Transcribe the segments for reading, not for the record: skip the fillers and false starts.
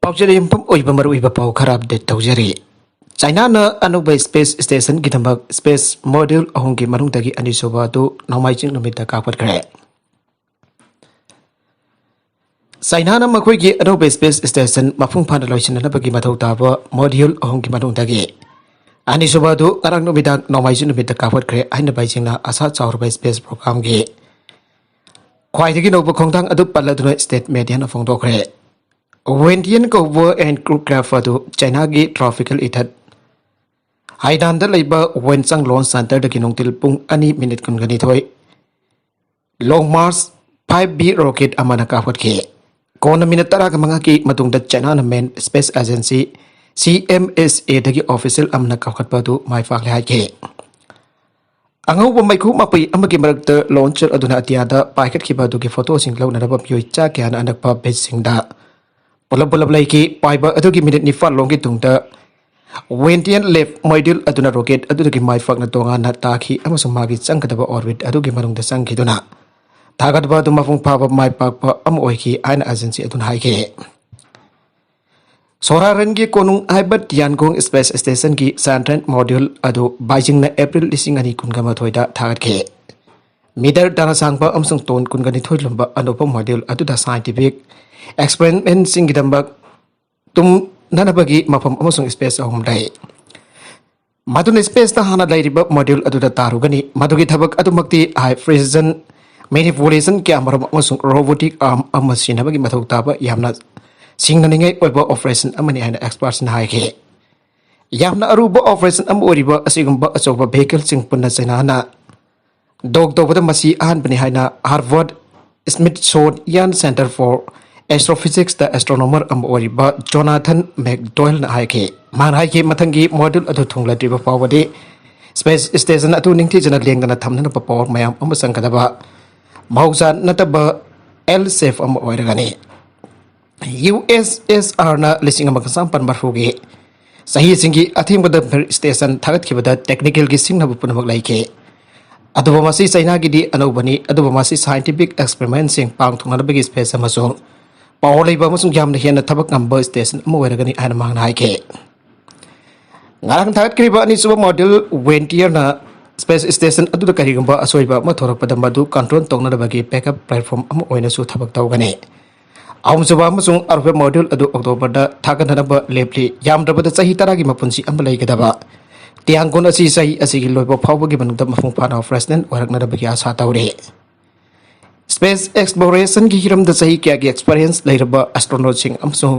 Voucher यंपम ओइबा मरुइबा पाउ खराब update तौजरी China न अनुबा स्पेस स्टेशन की दमक स्पेस मॉड्यूल अहोंगी मनुंगदगी अनिसोबा दु नौमाइजिंग नुमित कापटखरे चाइना न मखोइगी अनुबा स्पेस स्टेशन मफुंग फाना लोइसिननबगी मथौ ताबा मॉड्यूल अहोंगी मनुंगदगी अनिसोबा दु नरंग नुमित नौमाइजिंग नुमित कापटखरे हाइना बाइजिंगना आसा चाउरबा स्पेस प्रोग्राम गी ख्वाइदगी नौबा खोंथांग अदु पल्लदुना स्टेट मीडिया न फोंदोखरे वेंटियन कौवर एंड क्रूक्राफ्ट अदु चाइना की ट्रॉपिकल इथत हाइदान लेबा वेंचंग लॉन्च सेंटर दगी नोंतिल पुंग अनि मिनिट कुनगनी थोय लॉन्ग मार्च 5B रॉकेट अमना काफटखे कोन मिनिट 10 मंगा की मतुंग द चाइना न मेन स्पेस एजेंसी CMSA दगी ऑफिशियल अमना काफटपा दु माइफाक हाइके अंगौ मैखु मपई अमगी मरक्त लॉन्चर अदुना अतियादा पाइकट खिबा दुगी फोटो सिंग लौनरब योइचा क्यान अनकपा बेस सिंगदा पुलब पुलब लाइकी पाइबा अदुगी मिनिट निफा लोंगी तुंगता वेंटियन लेफ्ट मॉड्यूल अदुना रॉकेट अदुगी माइफाक न तोंगा न ताखी अमसुंग मागी चंगदबा ऑर्बिट अदुगी मनुंगदा चंगखिदुना थागदबा अदु मफुंग फाबा माइपाकपा अम ओइकी आइन एजेंसी अदुना हाइके सोरारन की कोनुंग हाइबत यानगोंग स्पेस स्टेशन की सेंट्रल मॉड्यूल अदु बाइजिंग न अप्रैल 2023 दा थागदखे मीटर दाना सांगपा अमसुंग टोन कुनगनी थोइलुंबा अनोपा मॉड्यूल अदुदा साइंटिफिक एक्सपेरिमेंट सिंगिदंबक तुम ननबगी मफम अमसुंग स्पेस अहुम लाई मदुन स्पेस ता हाना लाइरिबा मॉड्यूल अदुदा तारुगनी मदुगी थबक अदुमक्ति हाई प्रिसिजन मैनिपुलेशन के अमरम अमसुंग रोबोटिक आर्म अमसिनबगी मथौ ताबा यामना सिंगननिंगै ओइबा ऑपरेशन अमनि हाइना एक्सपर्ट्स न हाइके यामना अरुबा ऑपरेशन अम ओरिबा असिगुंबा अचौबा व्हीकल सिंग पुन्ना चाइनाना डॉग तौबदा मसी अहानबनि हाइना Harvard Smithsonian Center for Astrophysics the astronomer अम ओरिबा जोनाथन मैकडॉयल न हाइके मान हाइके मथंगी मॉड्यूल अदु थुंगलद्रिबा फावदे स्पेस स्टेशन अदु निंगथि जना लेंगना थमनना पावर मयाम अम संगदबा मौजा नतबा एल सेफ अम ओइरगनी USSR na lising amag sampan marfugi sahi singi athimgada station thagat khibada technical gi singna bupunamak laike aduba masi China gi di anobani aduba masi scientific experiment sing pang thungna bagi space amasung power leiba amasung jamna hiana thabak ngamba station amu weragani ana mangna haike ngarang thagat kriba ani suba model Venture na space station aduda karigamba asoiba ma thorakpada madu control tongna bagi backup platform amu oina su thabak tawgani आउमसुबा अमसुंग अरबे module अदु October दा थागनबा लेपली यामद्रबदा चाही तरागी मपुंसी अम लैगदबा तियांगोन असि चाही असिगी लोइबा फावबगी मनुंगदा मफुंग फाना फ्रेशनेन ओरकनरबगी आशा तौरे स्पेस एक्सप्लोरेशन की हिरमदा चाही क्यागी एक्सपीरियंस लैरबा एस्ट्रोनॉट्सिंग अमसुंग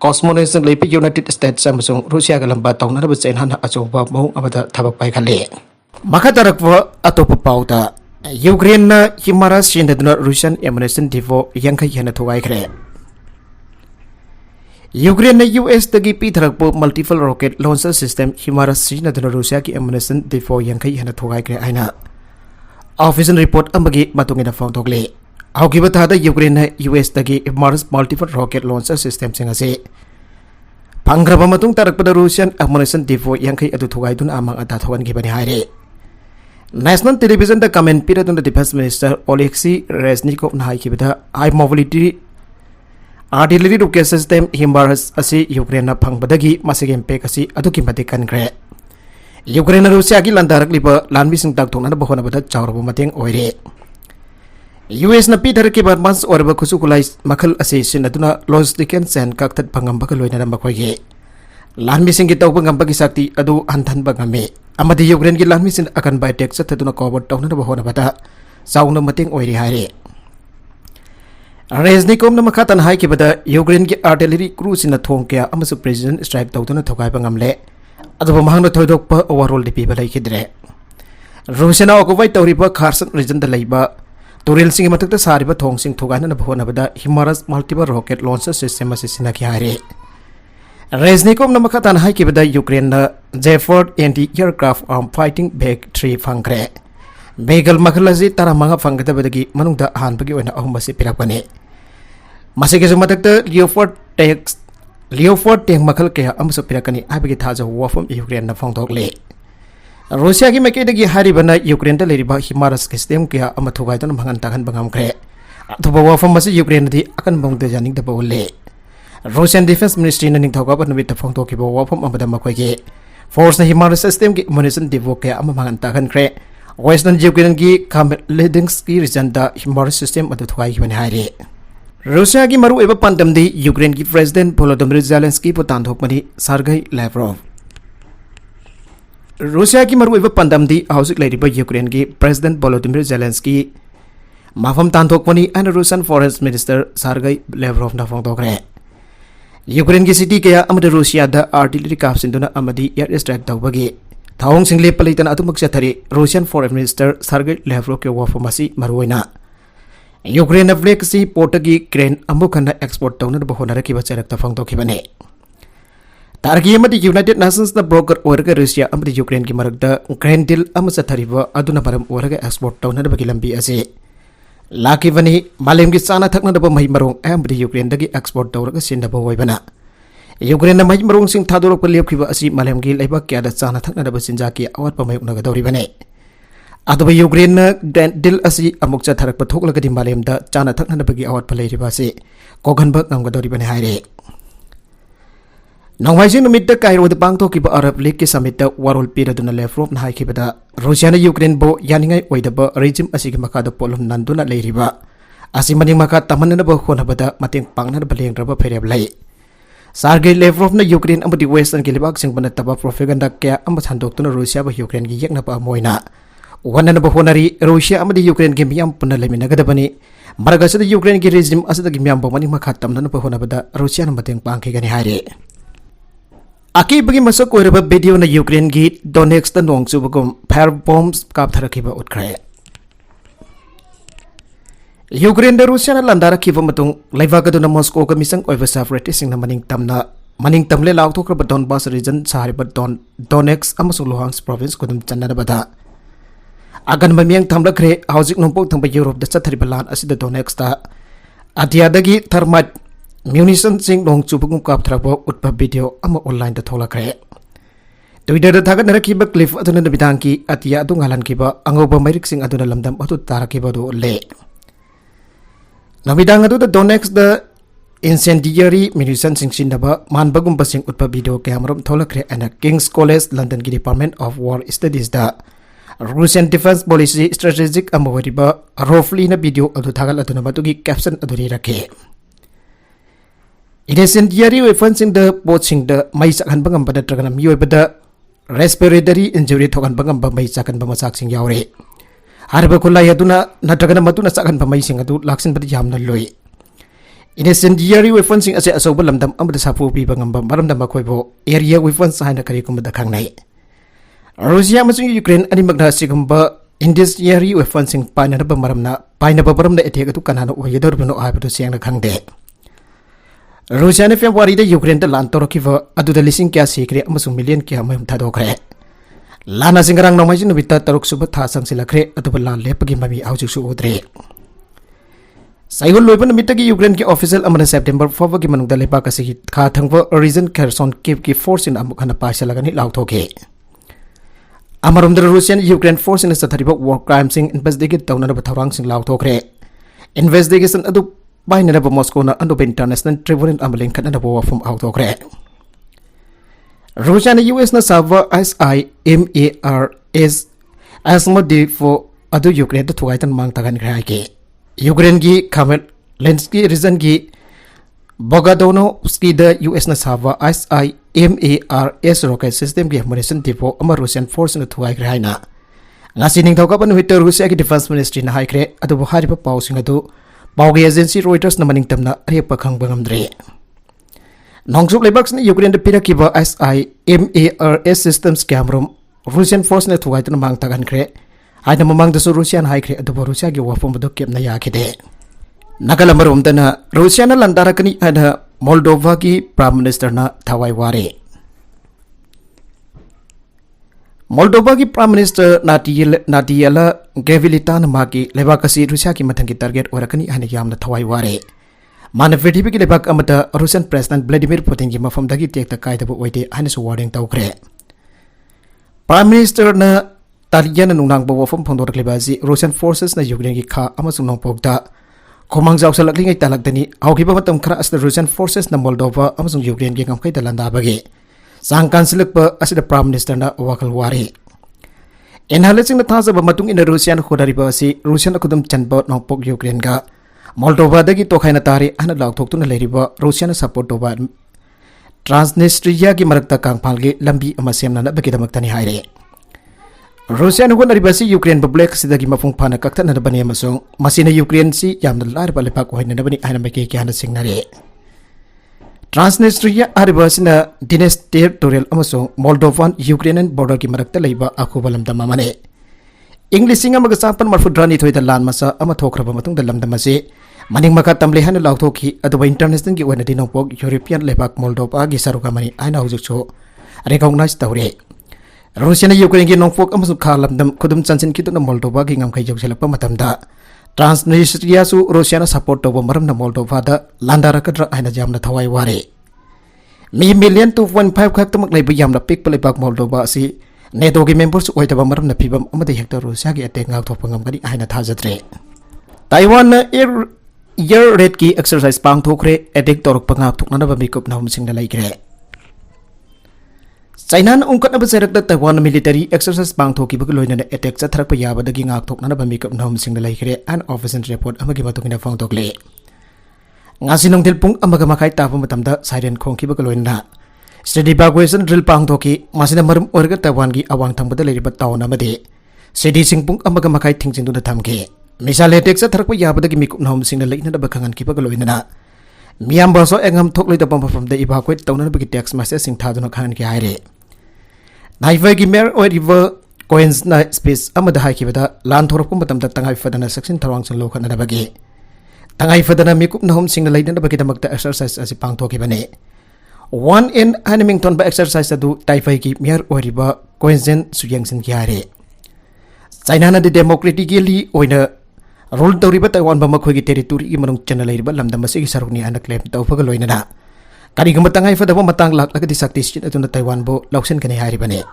कॉस्मोनॉट्स लैपि यूनाइटेड स्टेट्स अमसुंग रूसिया गलंबा तौनरबा चाइना अचौबा मौंग अबदा थबक पाइखले मखतरकवा अतोप पाउदा यूक्रेन न हिमारस सिंददुना रूसियन एमुनेशन डिवो यंखै हेना थुवाइखरे यूक्रेन ने US तगी पीथरकपो multiple rocket launcher system HIMARS सिंददुना रूसिया की एमुनेशन डिवो यंखै हेना थुवाइखरे आइना ऑफिशियल रिपोर्ट अमगी मतुंगिना फोंदोगले हौकिबा थादा यूक्रेन ने US तगी HIMARS multiple rocket launcher system सिंगसे पंग्रबा मतुंग तरकपदा रूसियन एमुनेशन डिवो यंखै अदु थुवाइदुना अमंग अदा थवनगिबनि हाइरे नेशनल टेलीविजन द comment period defence minister Oleksii Reznikov नाइकिबदा high mobility artillery rocket system HIMARS असि यूक्रेन फंगबदगी मसिगे इम्पैक्ट असि अदुकी मते कनग्रे यूक्रेन रूसिया की लंदारकलिबा लानबिसिंग ताकथोंना बहोनबदा चावरबो मतेंग ओइरे US न पीथरकिबा मास ओरबा खुसुकुलाई मखल असि सिनदुना लॉजिस्टिकल चेन काक्थत फंगमबगा लोइना मखोइगे लानबिसिंग की तौबा ngambagi sakti adu hantanba ngame amadi Ukraine की लानबिसिंग अकन बाइटेक चथदुना कवर तौना बहोनबदा चाउना मतेंग ओइरे हाइरे रेजनिकोव न मखातन हाइकिबदा यूक्रेन की आर्टिलरी क्रूज न थोंक्या अमसु प्रेसिडेंट स्ट्राइक तौदुना थोगाइबा ngamle अदुबा महंगना थोइदोकपा ओवरऑल दिपिबा लाइखिद्रे रूसियाना ऑक्युपाई तौरिबा खारसन रीजन द लैबा तुरेल सिंग मतकता सारिबा थोंगसिंग थोगाइना बहोनबदा HIMARS multiple rocket launcher system असि सिनाखि हाइरे रेजनिकोव न मखातन हाइकिबदा यूक्रेन न Gepard anti aircraft arm fighting bag 3 फंग्रे बेगल मखलजी तरामंगा फंगदबदगी मनुंगदा हानबगी ओइना अहुमबसी पिराकने मसिगेजु मतकता लियोफोर्ड टेंग मखल के अमसु पिराकनी आबगी थाजा वफम यूक्रेन न फोंदोकले रूसिया की मकेदगी हारिबना यूक्रेन द लेरिबा हिमारस सिस्टम के अमथुगाइदन भंगन तगन बंगमख्रे अथुबा वफम मसि यूक्रेन दी अकन बंगदे जानिंग दबोले Russian Defense Ministry na ningthauka numit phongtokhiba wafam amada makhoi force na HIMARS system ki ammunition develop kaya ama mangan kre Western Ukraine ki Kamledinsk ki region da HIMARS system adu thuai hi haire Russia ki maru eba pandam di Ukraine ki President Volodymyr Zelensky pu tandhokmani Sergei Lavrov Russia ki maru eba pandam di hausik lairiba Ukraine ki President Volodymyr Zelensky mafam tandhokmani and Russian Foreign Minister Sergei Lavrov na phongtokre Ukraine ki city kaya amada Russia da artillery kapsinduna amadi air strike tawbagi thawong single palitan atumak chathari Russian Foreign Minister Sergei Lavrov ke wafamasi maruina Ukraine Black Sea port ki crane amukhana export tawna bahonara ki bacharak ta phangtokhibane targi amadi United Nations na broker orga Russia amadi Ukraine ki marakda crane deal ama chathariba aduna baram orga export tawna bagi lambi ase Lakivani malem ki sana thakna daba mai marong amdi Ukraine dagi export tawraga sindaba hoibana Ukraine mai marong sing thadorok pelep khiba asi malem ki leibak kya da sana thakna daba sinja ki awat pa mai unaga dori bane adoba Ukraine deal asi amuk cha tharak pathok lagadi malem da chana thakna daba ki awat pa leiriba se kogan bak ngam ga dori bane haire Nongwaising numit da Cairo da bangto ki ba Arab League ki summit da warol pira duna Lavrov na haiki bada Russia na Ukraine bo yaningai oidaba regime asigi makada polum nanduna leiriba asi maning maka taman na ba khona bada mating pangna ba leng raba phereb lai Sergei Lavrov na Ukraine amadi Western ki libak sing bana taba propaganda kya am chandok tuna Russia ba Ukraine ki yekna ba moina wana na ba honari Russia amadi Ukraine ki miyam punna lemina gada bani maragasa da Ukraine ki regime asada ki miyam ba maning maka tamna na ba hona bada Russia na mating pangki gani haire Aki bagi masuk koiraba video na Ukraine ki Donetsk ta nong subagum fire bombs kap tharakiba utkray Ukraine da Russia na landara kiba matung laivaga na Moscow ka misang oiva separatist na maning tamle lauk thokra Donbas region sahariba Donetsk amasung Luhansk province kudum channa bada agan mamiyang thamlakre haujik nompok thangba Europe da chathariba lan asida Donetsk ta adiadagi thermite munition sing nong chubugum kap thrabo utpa video ama online da thola kre Twitter da thagat nara kiba clip aduna da bidangki atia adu ngalan kiba angoba mairik sing aduna lamdam atu tarakiba do le Nabidang adu da Donetsk da incendiary munition sing sindaba manbagum basing utpa video camera thola kre ana King's College London ki Department of War Studies da Russian Defense Policy Strategic amawariba roughly na video adu thagal aduna batugi caption aduri rakhe Incendiary weapons in the boating the mais akan bangam pada traganam yoy pada respiratory injury thokan bangam ba mais akan bamasak sing yaure harba kulai aduna na traganam matuna sakan ba mais sing adu laksin pada jamna loi Incendiary weapons sing ase aso balamdam amada sapu pi bangam ba maramdam ba khoibo area weapons haina kari kum da khangnai Russia masing Ukraine ani magna sigamba incendiary weapons sing paina ba maramna paina ba baramda attack atu kanana oyedor bano aibadu siang na khangde Russia ne February da Ukraine da lan torokiva adu da lising kya sikre amasung million kya mayum thadokre lana singarang nomai jinu bita taruk suba tha sangsilakre adu ba lan lepagi mami aujik su udre Saigol loiban mitagi Ukraine ki official amana September 4 ki manungda lepa ka si kha thangwa region Kherson ki force in amukhana pasha lagani lauthoke amarum da Russian Ukraine force in sathariba war crime sing investigate tawna ba thawrang sing lauthokre investigation adu By Neraba Moscow na Andobe International Tribunal Amaling Kanada from Autocre. Russia na US na Sava SIMARS as modi for Adu Ukraine to Tuaitan Mang Tagan Grake. Ukraine gi Kamen Lensky Rizan gi Bogadono ski the US na Sava SIMARS rocket system gi ammunition depot ama Russian force na Tuai Graina. Ngasining Tokapan with the Russia Defense Ministry na Haikre Adu Haripa pausing adu Bauge agency Reuters na maning tamna aripa khang bangamdre Nongsuk lebaks ni Ukraine de pirakiba SIMARS systems camera Russian force na thuai tan mang tagan kre aina mamang da Russian high kre adu Russia gi wafom do kem na yakide Nagalamrum dana Russia na landara kani ana Moldova ki prime minister na thawai ware Moldova ki Prime Minister Nadiela Gavilita maki lebakasi Russia ki matang ki target orakani hani yamna thawai ware mana VDP ki lebak amata Russian President Vladimir Putin ki mafam dagi tek ta kaidaba oide hani su warning tawkre Prime Minister na Talian nunang bo wafam phondor klebaji Russian forces na Ukraine ki kha amasung nongpokda Komang jausalaklingai talakdani haukiba matam khara asda Russian forces na Moldova amasung Ukraine ge ngamkai talanda bagi sangkan silakpa asda Prime Minister na wakal wari enhalesing na thasa ba matung ina Russian khodari ba si Russian akudum chanba nongpok Ukraine ga Moldova dagi tokhaina tari ana laukthok tuna leiriba Russian support toba Transnistria gi marakta kangphal ge lambi ama semna na bagi damaktani haire Russian hona ribasi Ukraine public sidagi mafung phana kakthana na bani amasung masina Ukraine si yamna larba lepak hoina na bani aina meke ki hana singnare Transnistria aribasina Donetsk territorial amasung Moldovan Ukrainian border ki marakta leiba akhuba lamdam amane Englising amaga sapan marfudrani thoida lan masa ama thokraba matung da lamdam ase maning maka tamle hana lauthoki aduba international ki wana dinopok European lebak Moldova gi saruka mani aina hujuk cho recognize tawre Russian Ukraine gi nongpok amasung khalamdam khudum chanchin ki tuna Moldova gi ngamkai jokselakpa matamda Transnistria su Russian support toba maram na Moldova da landara kadra aina jamna thawai ware mi million 2.5 khak tamak leiba yamna pik palebak Moldova si NATO gi members oitaba maram na phibam amade hector Russia gi attack ngak thopang amgani aina thajatre Taiwan na year red ki exercise pang thokre attack torok pangak thokna ba mikop na humsing na laikre China na ungkat na baserak da Taiwan military exercise pang thoki bag loina na attack cha tharak pa yaba dagi ngak thok na ba mikap na humsing na laikre an official report amagi batungina phang thokle ngasi nong tilpung amaga makai ta matam da siren khongki bag loina steady evacuation drill pang thoki masina marum orga Taiwan gi awang thang bada leiri ba tauna made steady singpung amaga makai thingjing du na thamke misal attack cha tharak pa yaba dagi mikap na humsing na laina da ba khangan ki bag loina na miam ba so engam thok loi da pam from da evacuate tauna na bagi tax message sing tha du na khangan ki haire Naifai gi mer oi river coins na space amada hai kibada lan thorop kum matam da tangai fadana section tharwang sang lokhan na bagi tangai fadana mikup na hom sing na laidana bagi damakta exercise asi pang thoki bane one in Hanmington ba exercise adu taifai gi mer oi river coins suyang sin ki hare China na de democratically oina rule tawriba Taiwan ba makhoi gi territory gi manung channel riba lamdam masi gi saruni ana claim tawfaga loina na Kari gama tangai fadaba matang lak lagadi sakti sin atuna Taiwan bo lauksen kani hari bane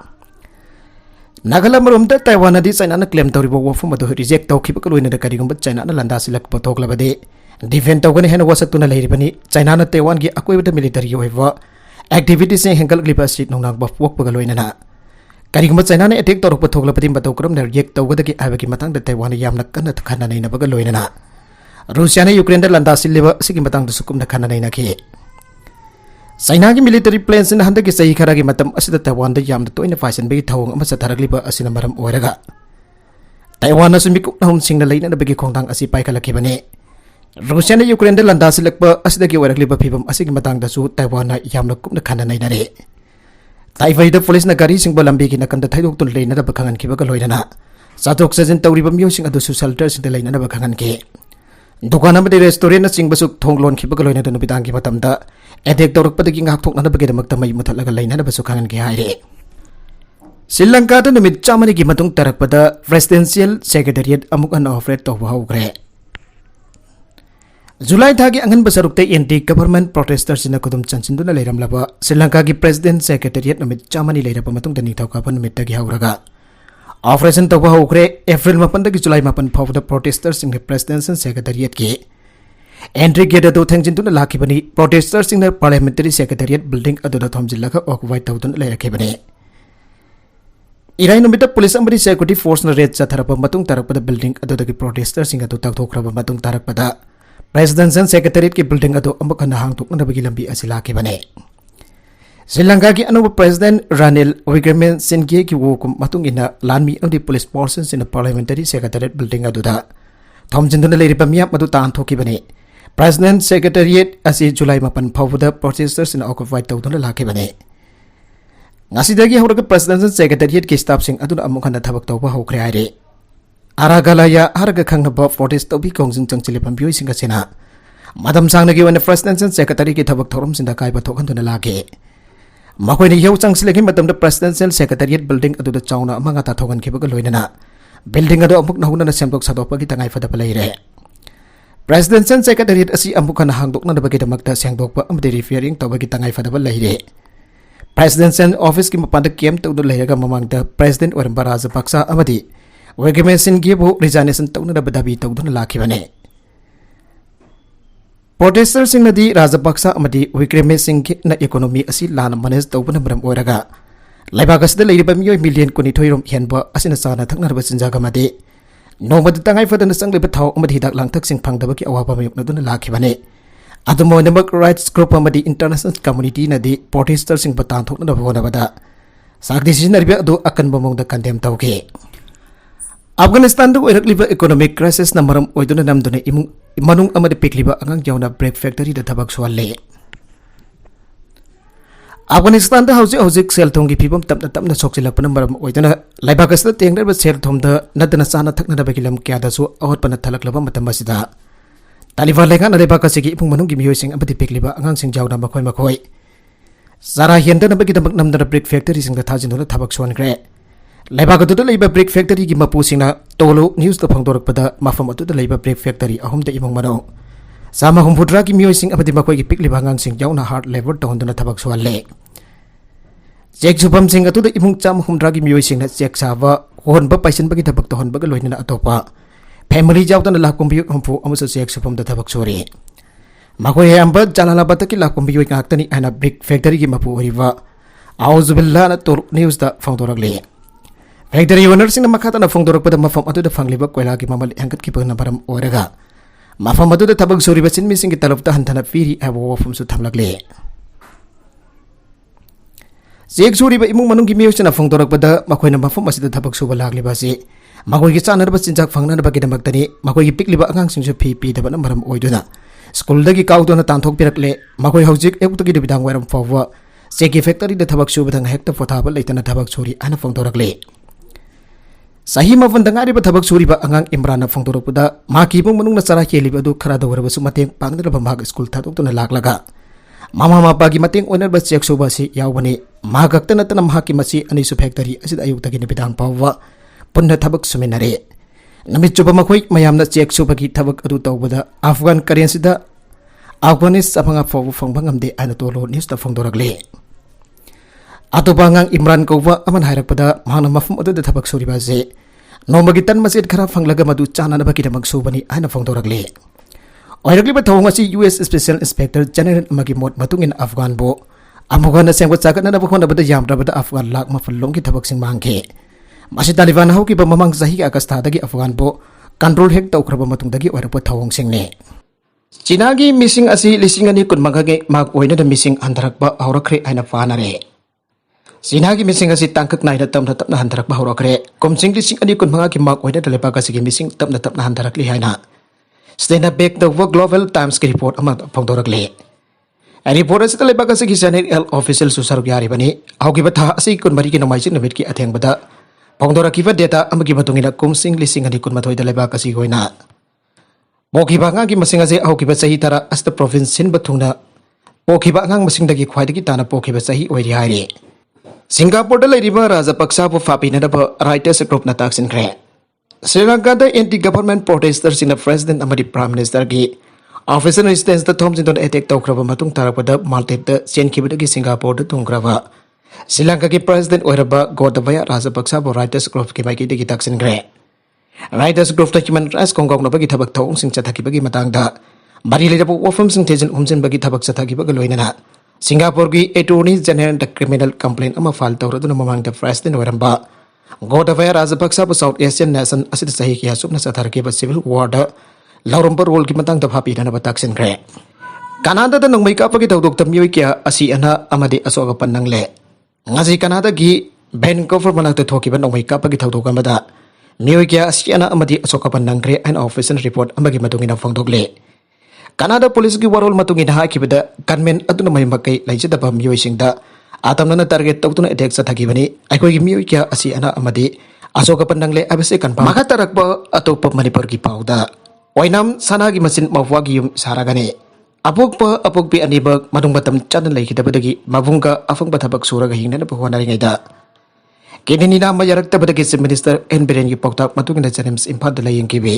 Nagala marum da Taiwan adi China na claim tawriba wafum adu reject tawki ba kaloina da kari gama China na landa silak potok labade defend tawgani hena wasatuna lahiri bani China na Taiwan gi akoi bada military yoiwa activities se hengkal gliba sit nongnang ba wok ba kaloina na kari gama China na attack torok potok labadi ba tawkram na reject tawgada gi abagi matang da Taiwan yamna kana khana nei na ba kaloina na Russia na Ukraine da landa silliba sigi matang da sukum da khana nei na ki China gi military planes in handa gi sahi khara gi matam asida Taiwan da yamda toina fashion bagi thawng ama sa tharakliba asina maram oiraga Taiwan na sumik hum sing na leina da bagi khongdang asi pai kala kibane Russia na Ukraine da landa silakpa asida gi oirakliba phibam asigi matang da su Taiwan na yamna kupna khana nei na re Taifai da police na gari sing balambi gi nakanda thaidok tun leina da bakhangan kiba ka loina na satok sajin tawriba myo sing adu social shelter sing da leina da bakhangan ki Dukan amadi restaurant na sing basuk thonglon khiba ka loina da nubitang ki matam da attack torok padagi ngak thok na bagi damak tamai muthallaga laina na basuk khangan ki haire Sri Lanka da numit chamani gi matung tarak pada presidential secretariat amuk an operate to hawgre July thagi angan basarukte anti government protesters in kudum chanchin duna leiram laba Sri Lanka gi president secretariat numit chamani leira pa matung dani thauka pa numit tagi hawraga Operation to hawgre April 8 dagi July 8 phaw da protesters in presidential secretariat ki Entry gate adu thangjin tuna lakhi bani protesters in the parliamentary secretariat building adu da thomjilaka occupy tawdun leirakhi bani Irai numita police amri security force na red cha tharapa matung tarakpada building adu dagi protesters sing adu takthokraba matung tarakpada presidential secretariat ki building adu amukana hangtuk na bagi lambi asilaki bani Sri Lanka ki anu president Ranil Wickremesinghe ki wokum matung ina lanmi amri police forces in the parliamentary secretariat building adu da thomjin tuna leiripa miap madu tan thoki bani President Secretariat asi July 8 phawda protesters in occupy tawduna lakhi bane ngasidagi hawraga President Secretariat ki staff sing aduna amukhana thabak tawba hawkhre aire aragalaya harga khangnaba protest tawbi kongjing changchile pambioi singa sena madam sangnagi wana President Secretary ki thabak thorum sinda kaiba thokhanduna lakhe makoi ni heu changsilegi matamda Presidential Secretariat building aduda chawna amanga ta thogan khibaga loinana building adu amuk nahuna semdok sadokpa ki tangai fada palaire Presidential Secretariat asi amukana hangdok na bagi damakta sengdokpa amde referring tawagi tangai fadaba leire Presidential office ki mapanda kem tawdu leiraga mamangda President Oramba Rajapaksa amadi Wickremesinghe bu resignation tawna da badabi tawduna lakhibane Protestersingnadi Rajapaksa amadi Wikreme Singh na economy asi lana manage tawbana maram oiraga laibaga asida leiriba miyoi million kuni thoirom henba asina sana thaknarba sinjaga made nomad tangai fadana sangliba thaw amadi hidak langthak sing phangdaba ki awaba mayukna duna lakhibane adumo namak rights group amadi international community nadi protestersing batan thokna bhona bada sakdi sinarbi adu akan bomong da condemn tawke Afghanistan do oirakliba economic crisis na maram oiduna namduna imung manung amadi pikliba angang jauna break factory da thabak swale Afghanistan da hauzik sel thong gi phibam tapna sokchilakpana maram oiduna laibakasda tengnerba sel thom da nadana sana thakna da bagilam kya da su awatpana thalaklaba matam asida Taliban lenga na laibakasi gi ipung manung gi miyoi sing amadi pikliba angang sing jauna makhoi Zara hienda na bagi damak namdana break factory sing da thajinduna thabak swan gre Laiba adu laiba break factory gi mapu singna tolo news to phangdorak pada mafam adu laiba break factory ahum da imong mano sama humpudra gi miyoi sing abadi makoi gi pikli bangang sing jauna hard labor to honduna thabak sualle check supam sing adu imong cham humdra gi miyoi sing na check sawa hon ba paisan bagi thabak to hon baga loina atopa family jawtana lakum biyu humpu amusa check supam da thabak suri makoi amba jalala bataki lakum biyu ngaktani ana break factory gi mapu oriwa auzubillah na tur news da phangdorak le Factory owner sing makata na phongdorok pada mafam atu da phangliba koila ki mamal hangkat ki pagna param oraga mafam atu da tabag suri basin missing ki talop ta hantana firi abo wafum su thamlagle Sek suri ba imung manung ki miyo na phongdorok pada makoi na mafam asida tabag su balagli ba si makoi ki chanar ba sinjak phangna ba ki damak tani makoi ki pikliba angang sing su phi da ba maram oiduna school da ki kaw na tanthok pirakle makoi haujik ek to ki bidang waram fawa seki factory da tabag su badang hekta fotha ba leitana tabag suri ana phongdorakle Sahi mafan dangari ba thabak suri ba angang Imran na phangdorok pada maki bung manung na sara kheli ba du khara da warba su mateng pangdra ba mag school tha to na laklaga mama mapa gi mateng owner ba check so ba si yawani magak tan tan mahaki masi ani su factory asid ayuk tagi ni bidang pawa punna thabak suminare namit chuba makhoi mayam na check so ba gi thabak adu taw bada Afghan currency da Afghanis apanga fawu fangbangam de ana to lo news ta phangdorak le Ato bangang Imran Kova aman hairak pada mahana mafum adu da thabak suri ba se Nomagitan masjid khara phanglaga madu chana na baki damak subani aina phangdorak le Oirakli ba thawng asi US Special Inspector General amagi mot matungin Afghan bo amugana sengwa chakat na bakhona bada yamra bada Afghan lak mafallong ki thabak sing mangke Masi Taliban hau ki ba mamang sahi agasta dagi Afghan bo control hek taw khraba matung dagi oirak ba thawng sing ne China gi missing asi lising ani kun magage mag oina da missing andarak ba aurakre aina fanare Sinagi missing asi tangkak nai da tamna tapna hantarak bahura kre komsing lising ani kun manga ki mak oida da lepa kasi missing tapna hantarak li haina stena back the work global times ki report ama phongdorak le a report asi da lepa kasi channel l official susar gyari bani augi batha asi kun mari ki nomai chin nabit ki atheng bada phongdorak ki data amagi batungina komsing lising ani kun mathoi da lepa kasi goina boki banga ki masing asi augi ba sahi tara asta province sin bathungna boki ba ngang masing dagi khwai dagi tana boki ba sahi oiri haire Singapore da lairiba Rajapaksa po fapina da writers group na taksin kre Sri Lanka da anti-government protesters in the president amadi prime minister gi officer resistance da thoms in attack taw kraba matung tarak da maltet da sen kibida gi Singapore da tungkraba Sri Lanka gi president oiraba Gotabaya Rajapaksa po writers group ki bai gi taksin kre writers group da human rights kongkong na bagi thabak thong sing chathaki bagi matang da bari le da wafum sing tejen umjen bagi thabak chathaki bagi loina Singapore gi Attorney General the criminal complaint ama file tawra mamang the president waramba Gotabaya Rajapaksa South Asian nation asid sahi ki hasubna sathar ke civil war da laurum par role ki matang da phapi dana bataksin kre Canada da nongmai ka pagi tawdok tamyoi kya asi ana amadi asoga pannang le ngaji Canada gi Vancouver manak ta thoki ba nongmai ka pagi tawdok amada myoi kya asi ana amadi asoga pannang kre an official report amagi matungina phangdok le Canada police gi warol matungin ha kibada gunmen aduna mai makai laijada ba miyoi singda atamna target tawtuna attack sathagi bani aikoi gi miyoi kya asi ana amadi asoka pandangle abese kan pa maka tarak ba atop manipur gi pauda oinam sana gi masin mawwa gi yum saragane apok bi anibak madung batam chan lai kidabadagi mabungka afang bathabak suraga hingna na bhwana ringaida kenini na mayarak tabadagi minister en beren gi poktak matungina janems imphal dalayeng ki be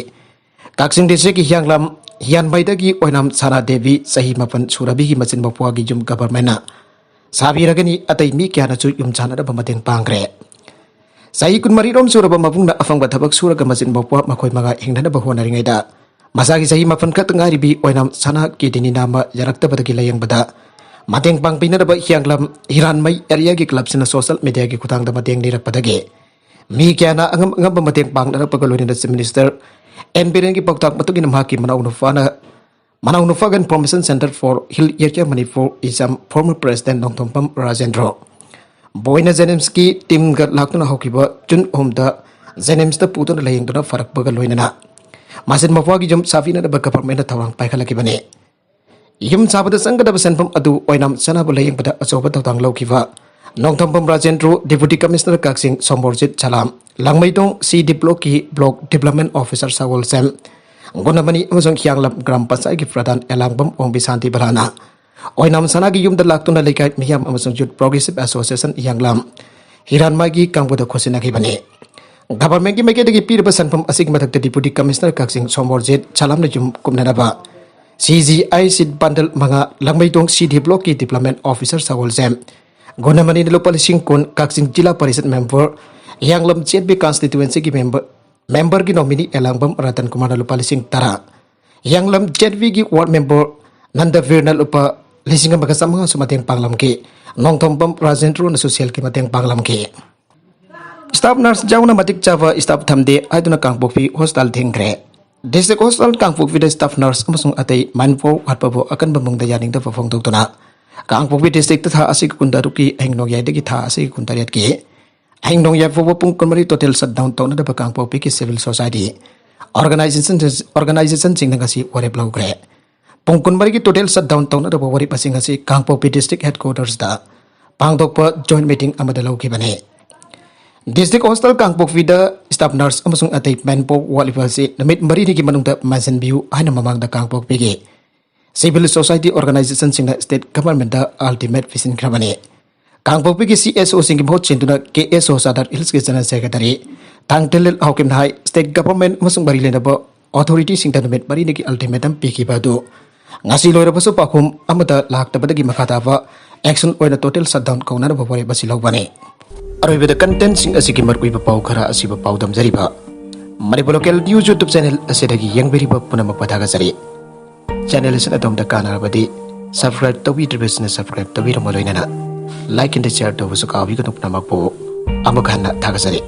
Taksing dese ki hyanglam hian baidagi oinam Sara Devi sahi mapan surabi ki machin bapua gi jum government na sabi ragani atai mi kya na chu yum chana da bamateng pangre sahi kun mari rom suraba mabung na afang bathabak suraga machin bapua makhoi maga hingna na bahona ringai da Masagi sahi mafan ka tengaribi oinam sana ki dini nama jarakta badagi layang bada mateng pang pinadaba hianglam hiran mai area gi club sina social media gi kutang da mateng dirak padage mi kyana angam mateng pang na pagaloi na minister NBN gi poktak matugin namhaki Manau Nufagan Promotion Center for Hill Area Manipur isam former president Nongtompam Rajendro Boyna Zenemski tim gat lakna hokiba jun homda Zenemsta putun laying dona farak pagaloi na Masin mafwagi jum safina da government tawang paikalaki bane yum sabada sangada senpam adu oinam sana bulaying pada asoba tawang laukiva Nongtompam Rajendro Deputy Commissioner Kaksing Somborjit Salam Langmaitong CD Block Development Officer Sawol Sem Gonamani amasong hianglam gram pasai gi pradan elangbam ong bisanti barana oinam sana gi yumda laktuna lekai miyam amasong Youth Progressive Association hianglam hiran magi kangboda khosina gi bane government gi mege gi pir basan pam asig matak deputy commissioner Kaksing Somborjit chalam na jum kumna ba CGI sid bundle manga langmaitong CD block ki development officer Sawol Sem Gonamani lopal singkun Kaksing jila parishad member hianglam CB constituency gi member ki nominee elangbam Ratan Kumar lupa lising tara yang lam JV ki ward member Nanda Virna lupa lising ang magkasama sumateng panglam ki Nongtompam Rajendro na social ki mateng panglam ki staff nurse jaw na matik java staff thamde ay na kangpokpi hostel thingre district hostel kangpokpi da staff nurse amasung atay manpo hatpabo akan bamong dayaning da pafong tugtuna kangpokpi district ta asig kundaruki hengnong yai ki tha asig kundariat ki Aingnong ya fobo pung konmari total shutdown tawna da bakang po piki civil society organization sing nangasi wari blogre pung konmari ki total shutdown tawna da wari pasing ngasi kangpo pi district headquarters da pangdok pa joint meeting amada lauki bane district hostel kangpo vida staff nurse amasung atay manpo wali pasi namit mari ni ki manung da mansan view ay na mamang da kangpo piki civil society organization sing na state government da ultimate vision krabane Kangpokpi ki CSO sing bhot chintuna KSO Sadar Hills ki General Secretary Tangtel Haukim Hai State Government masung bari lena ba authority sing tanmet bari ni ki ultimatum piki badu ngasi loira basu pakhum amada lakta badagi makhata ba action oina total shutdown kauna ba bari basi lobane aroi beda content sing asiki markui ba pau khara asiba pau dam jari ba Manipur local news YouTube channel asedagi yang beri ba punamak pathaga jari channel sen atom da kana badi subscribe to be business subscribe to be ramoloina like and share to wasu kawi kanuk namak po amagana thagazari